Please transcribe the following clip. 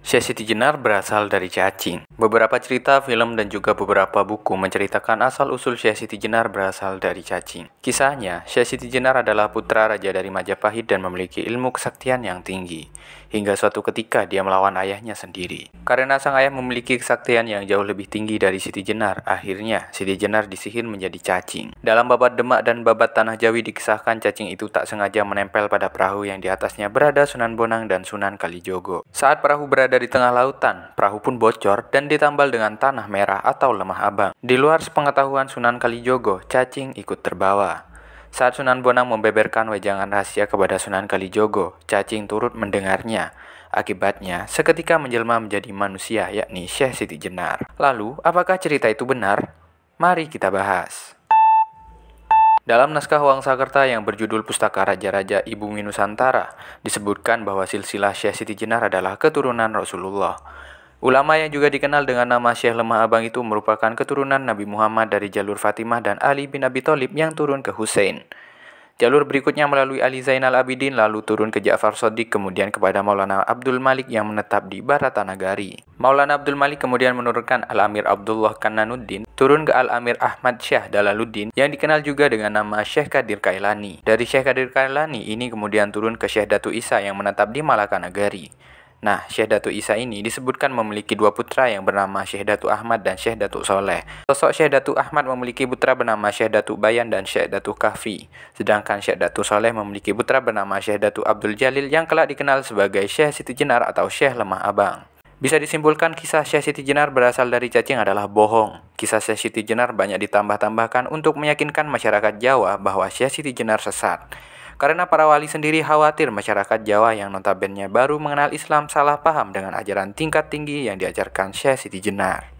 Syekh Siti Jenar berasal dari cacing. Beberapa cerita, film, dan juga beberapa buku menceritakan asal-usul Syekh Siti Jenar berasal dari cacing. Kisahnya, Syekh Siti Jenar adalah putra raja dari Majapahit dan memiliki ilmu kesaktian yang tinggi. Hingga suatu ketika dia melawan ayahnya sendiri. Karena sang ayah memiliki kesaktian yang jauh lebih tinggi dari Siti Jenar, akhirnya Siti Jenar disihir menjadi cacing. Dalam babat Demak dan babat Tanah Jawi dikisahkan cacing itu tak sengaja menempel pada perahu yang di atasnya berada Sunan Bonang dan Sunan Kalijogo. Saat perahu berada di tengah lautan, perahu pun bocor dan ditambal dengan tanah merah atau lemah abang. Di luar sepengetahuan Sunan Kalijogo, cacing ikut terbawa. Saat Sunan Bonang membeberkan wejangan rahasia kepada Sunan Kalijogo, cacing turut mendengarnya. Akibatnya, seketika menjelma menjadi manusia, yakni Syekh Siti Jenar. Lalu, apakah cerita itu benar? Mari kita bahas. Dalam naskah Wangsakerta yang berjudul Pustaka Raja-Raja Ibu Nusantara, disebutkan bahwa silsilah Syekh Siti Jenar adalah keturunan Rasulullah. Ulama yang juga dikenal dengan nama Syekh Lemah Abang itu merupakan keturunan Nabi Muhammad dari jalur Fatimah dan Ali bin Abi Thalib yang turun ke Husain. Jalur berikutnya melalui Ali Zainal Abidin lalu turun ke Ja'far Shadiq kemudian kepada Maulana Abdul Malik yang menetap di Baratanagari. Maulana Abdul Malik kemudian menurunkan Al-Amir Abdullah Kananuddin turun ke Al-Amir Ahmad Syah Dalaluddin yang dikenal juga dengan nama Syekh Qadir Kailani. Dari Syekh Qadir Kailani ini kemudian turun ke Syekh Datu Isa yang menetap di Malaka Nagari. Nah, Syekh Datu Isa ini disebutkan memiliki dua putra yang bernama Syekh Datu Ahmad dan Syekh Datu Soleh. Sosok Syekh Datu Ahmad memiliki putra bernama Syekh Datu Bayan dan Syekh Datu Kahfi. Sedangkan Syekh Datu Soleh memiliki putra bernama Syekh Datu Abdul Jalil yang kelak dikenal sebagai Syekh Siti Jenar atau Syekh Lemah Abang. Bisa disimpulkan kisah Syekh Siti Jenar berasal dari cacing adalah bohong. Kisah Syekh Siti Jenar banyak ditambah-tambahkan untuk meyakinkan masyarakat Jawa bahwa Syekh Siti Jenar sesat. Karena para wali sendiri khawatir masyarakat Jawa yang notabene baru mengenal Islam salah paham dengan ajaran tingkat tinggi yang diajarkan Syekh Siti Jenar.